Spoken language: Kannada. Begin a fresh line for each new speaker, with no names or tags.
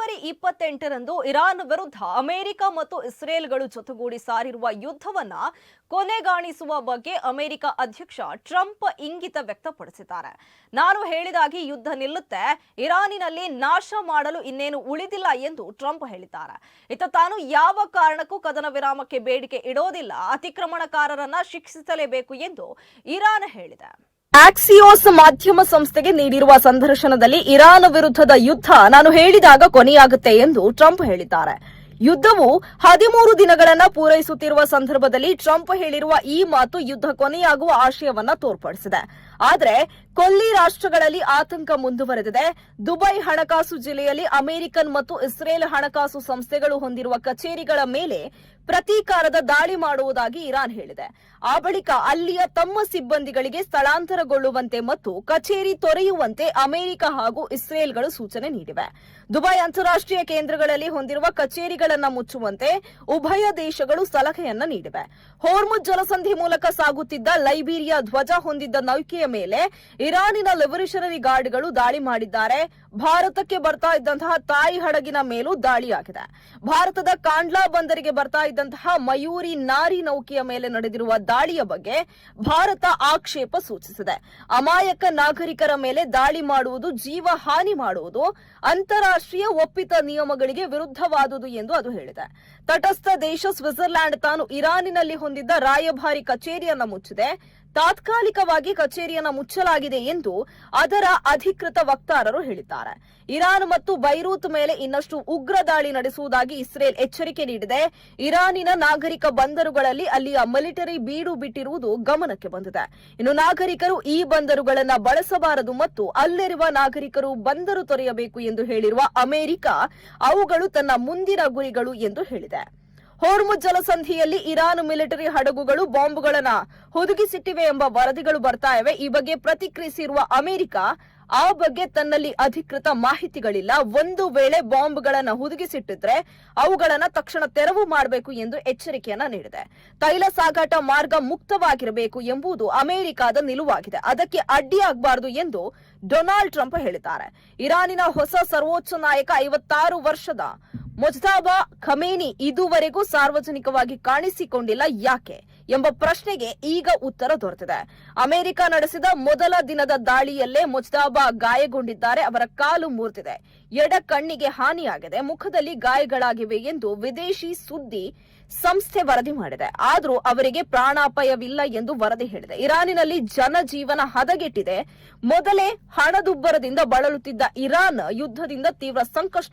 ಜನವರಿ 28ರಂದು ಇರಾನ್ ವಿರುದ್ಧ ಅಮೆರಿಕ ಮತ್ತು ಇಸ್ರೇಲ್ಗಳು ಜೊತೆಗೂಡಿ ಸಾರಿರುವ ಯುದ್ಧವನ್ನ ಕೊನೆಗಾಣಿಸುವ ಬಗ್ಗೆ ಅಮೆರಿಕ ಅಧ್ಯಕ್ಷ ಟ್ರಂಪ್ ಇಂಗಿತ ವ್ಯಕ್ತಪಡಿಸಿದ್ದಾರೆ. ನಾನು ಹೇಳಿದಾಗಿ ಯುದ್ಧ ನಿಲ್ಲುತ್ತೆ, ಇರಾನಿನಲ್ಲಿ ನಾಶ ಮಾಡಲು ಇನ್ನೇನು ಉಳಿದಿಲ್ಲ ಎಂದು ಟ್ರಂಪ್ ಹೇಳಿದ್ದಾರೆ. ಇತ್ತ ತಾನು ಯಾವ ಕಾರಣಕ್ಕೂ ಕದನ ವಿರಾಮಕ್ಕೆ ಬೇಡಿಕೆ ಇಡೋದಿಲ್ಲ, ಅತಿಕ್ರಮಣಕಾರರನ್ನ ಶಿಕ್ಷಿಸಲೇಬೇಕು ಎಂದು ಇರಾನ್ ಹೇಳಿದೆ. ಆಕ್ಸಿಯೋಸ್ ಮಾಧ್ಯಮ ಸಂಸ್ಥೆಗೆ ನೀಡಿರುವ ಸಂದರ್ಶನದಲ್ಲಿ ಇರಾನ್ ವಿರುದ್ಧದ ಯುದ್ಧ ನಾನು ಹೇಳಿದಾಗ ಕೊನೆಯಾಗುತ್ತೆ ಎಂದು ಟ್ರಂಪ್ ಹೇಳಿದ್ದಾರೆ. ಯುದ್ಧವು 13 ದಿನಗಳನ್ನ ಪೂರೈಸುತ್ತಿರುವ ಸಂದರ್ಭದಲ್ಲಿ ಟ್ರಂಪ್ ಹೇಳಿರುವ ಈ ಮಾತು ಯುದ್ಧ ಕೊನೆಯಾಗುವ ಆಶಯವನ್ನ ತೋರ್ಪಡಿಸಿದೆ. ಆದರೆ ಕೊಲ್ಲಿ ರಾಷ್ಟ್ರಗಳಲ್ಲಿ ಆತಂಕ ಮುಂದುವರೆದಿದೆ. ದುಬೈ ಹಣಕಾಸು ಜಿಲ್ಲೆಯಲ್ಲಿ ಅಮೆರಿಕನ್ ಮತ್ತು ಇಸ್ರೇಲ್ ಹಣಕಾಸು ಸಂಸ್ಥೆಗಳು ಹೊಂದಿರುವ ಕಚೇರಿಗಳ ಮೇಲೆ ಪ್ರತೀಕಾರದ ದಾಳಿ ಮಾಡುವುದಾಗಿ ಇರಾನ್ ಹೇಳಿದೆ. ಆ ಬಳಿಕ ಅಲ್ಲಿಯ ತಮ್ಮ ಸಿಬ್ಬಂದಿಗಳಿಗೆ ಸ್ಥಳಾಂತರಗೊಳ್ಳುವಂತೆ ಮತ್ತು ಕಚೇರಿ ತೊರೆಯುವಂತೆ ಅಮೆರಿಕ ಹಾಗೂ ಇಸ್ರೇಲ್ಗಳು ಸೂಚನೆ ನೀಡಿವೆ. ದುಬೈ ಅಂತಾರಾಷ್ಟ್ರೀಯ ಕೇಂದ್ರಗಳಲ್ಲಿ ಹೊಂದಿರುವ ಕಚೇರಿಗಳನ್ನು ಮುಚ್ಚುವಂತೆ ಉಭಯ ದೇಶಗಳು ಸಲಹೆಯನ್ನ ನೀಡಿವೆ. ಹೋರ್ಮುಜ್ ಜಲಸಂಧಿ ಮೂಲಕ ಸಾಗುತ್ತಿದ್ದ ಲೈಬೀರಿಯಾ ಧ್ವಜ ಹೊಂದಿದ್ದ ನೌಕೆಯ ಮೇಲೆ ಇರಾನಿನ ಲಿಬರೇಷನರಿ ಗಾರ್ಡ್ಗಳು ದಾಳಿ ಮಾಡಿದ್ದಾರೆ. ಭಾರತಕ್ಕೆ ಬರ್ತಾ ಇದ್ದಂತಹ ತಾಯಿ ಹಡಗಿನ ಮೇಲೂ ದಾಳಿಯಾಗಿದೆ. ಭಾರತದ ಕಾಂಡ್ಲಾ ಬಂದರಿಗೆ ಬರ್ತಾ ಇದ್ದಂತಹ ಮಯೂರಿ ನಾರಿ ನೌಕೆಯ ಮೇಲೆ ನಡೆದಿರುವ ದಾಳಿಯ ಬಗ್ಗೆ ಭಾರತ ಆಕ್ಷೇಪ ಸೂಚಿಸಿದೆ. ಅಮಾಯಕ ನಾಗರಿಕರ ಮೇಲೆ ದಾಳಿ ಮಾಡುವುದು ಜೀವ ಹಾನಿ ಮಾಡುವುದು ಅಂತಾರಾಷ್ಟ್ರೀಯ ಒಪ್ಪಿತ ನಿಯಮಗಳಿಗೆ ವಿರುದ್ಧವಾದುದು ಎಂದು ಅದು ಹೇಳಿದೆ. ತಟಸ್ಥ ದೇಶ ಸ್ವಿಟ್ಜರ್ಲ್ಯಾಂಡ್ ತಾನು ಇರಾನಿನಲ್ಲಿ ಹೊಂದಿದ್ದ ರಾಯಭಾರಿ ಕಚೇರಿಯನ್ನು ಮುಚ್ಚಿದೆ. ತಾತ್ಕಾಲಿಕವಾಗಿ ಕಚೇರಿಯನ್ನು ಮುಚ್ಚಲಾಗಿದೆ ಎಂದು ಅದರ ಅಧಿಕೃತ ವಕ್ತಾರರು ಹೇಳಿದ್ದಾರೆ. ಇರಾನ್ ಮತ್ತು ಬೈರೂತ್ ಮೇಲೆ ಇನ್ನಷ್ಟು ಉಗ್ರ ದಾಳಿ ನಡೆಸುವುದಾಗಿ ಇಸ್ರೇಲ್ ಎಚ್ಚರಿಕೆ ನೀಡಿದೆ. ಇರಾನಿನ ನಾಗರಿಕ ಬಂದರುಗಳಲ್ಲಿ ಅಲ್ಲಿಯ ಮಿಲಿಟರಿ ಬೀಡು ಬಿಟ್ಟಿರುವುದು ಗಮನಕ್ಕೆ ಬಂದಿದೆ. ಇನ್ನು ನಾಗರಿಕರು ಈ ಬಂದರುಗಳನ್ನು ಬಳಸಬಾರದು ಮತ್ತು ಅಲ್ಲಿರುವ ನಾಗರಿಕರು ಬಂದರು ತೊರೆಯಬೇಕು ಎಂದು ಹೇಳಿರುವ ಅಮೆರಿಕ ಅವುಗಳು ತನ್ನ ಮುಂದಿನ ಗುರಿಗಳು ಎಂದು ಹೇಳಿದೆ. ಹೋರ್ಮುಜ್ ಜಲಸಂಧಿಯಲ್ಲಿ ಇರಾನ್ ಮಿಲಿಟರಿ ಹಡಗುಗಳು ಬಾಂಬ್ಗಳನ್ನು ಹುದುಗಿಸಿಟ್ಟಿವೆ ಎಂಬ ವರದಿಗಳು ಬರ್ತಾ ಇವೆ. ಈ ಬಗ್ಗೆ ಪ್ರತಿಕ್ರಿಯಿಸಿರುವ ಅಮೆರಿಕ ಆ ಬಗ್ಗೆ ತನ್ನಲ್ಲಿ ಅಧಿಕೃತ ಮಾಹಿತಿಗಳಿಲ್ಲ. ಒಂದು ವೇಳೆ ಬಾಂಬ್ಗಳನ್ನು ಹುದುಗಿಸಿಟ್ಟಿದ್ರೆ ಅವುಗಳನ್ನು ತಕ್ಷಣ ತೆರವು ಮಾಡಬೇಕು ಎಂದು ಎಚ್ಚರಿಕೆಯನ್ನ ನೀಡಿದೆ. ತೈಲ ಸಾಗಾಟ ಮಾರ್ಗ ಮುಕ್ತವಾಗಿರಬೇಕು ಎಂಬುದು ಅಮೆರಿಕದ ನಿಲುವಾಗಿದೆ. ಅದಕ್ಕೆ ಅಡ್ಡಿಯಾಗಬಾರದು ಎಂದು ಡೊನಾಲ್ಡ್ ಟ್ರಂಪ್ ಹೇಳಿದ್ದಾರೆ. ಇರಾನಿನ ಹೊಸ ಸರ್ವೋಚ್ಚ ನಾಯಕ 56 ವರ್ಷದ ಮುಜ್ತಬಾ ಖಮೇನಿ ಇದುವರೆಗೂ ಸಾರ್ವಜನಿಕವಾಗಿ ಕಾಣಿಸಿಕೊಂಡಿಲ್ಲ ಯಾಕೆ ಎಂಬ ಪ್ರಶ್ನೆಗೆ ಈಗ ಉತ್ತರ ದೊರೆತಿದೆ. ಅಮೆರಿಕ ನಡೆಸಿದ ಮೊದಲ ದಿನದ ದಾಳಿಯಲ್ಲೇ ಮುಜ್ತಬಾ ಗಾಯಗೊಂಡಿದ್ದಾರೆ. ಅವರ ಕಾಲು ಮುರಿದಿದೆ, ಎಡ ಕಣ್ಣಿಗೆ ಹಾನಿಯಾಗಿದೆ, ಮುಖದಲ್ಲಿ ಗಾಯಗಳಾಗಿವೆ ಎಂದು ವಿದೇಶಿ ಸುದ್ದಿ ಸಂಸ್ಥೆ ವರದಿ ಮಾಡಿದೆ. ಆದರೂ ಅವರಿಗೆ ಪ್ರಾಣಾಪಾಯವಿಲ್ಲ ಎಂದು ವರದಿ ಹೇಳಿದೆ. ಇರಾನಿನಲ್ಲಿ ಜನಜೀವನ ಹದಗೆಟ್ಟಿದೆ. ಮೊದಲೇ ಹಣದುಬ್ಬರದಿಂದ ಬಳಲುತ್ತಿದ್ದ ಇರಾನ್ ಯುದ್ಧದಿಂದ ತೀವ್ರ ಸಂಕಷ್ಟ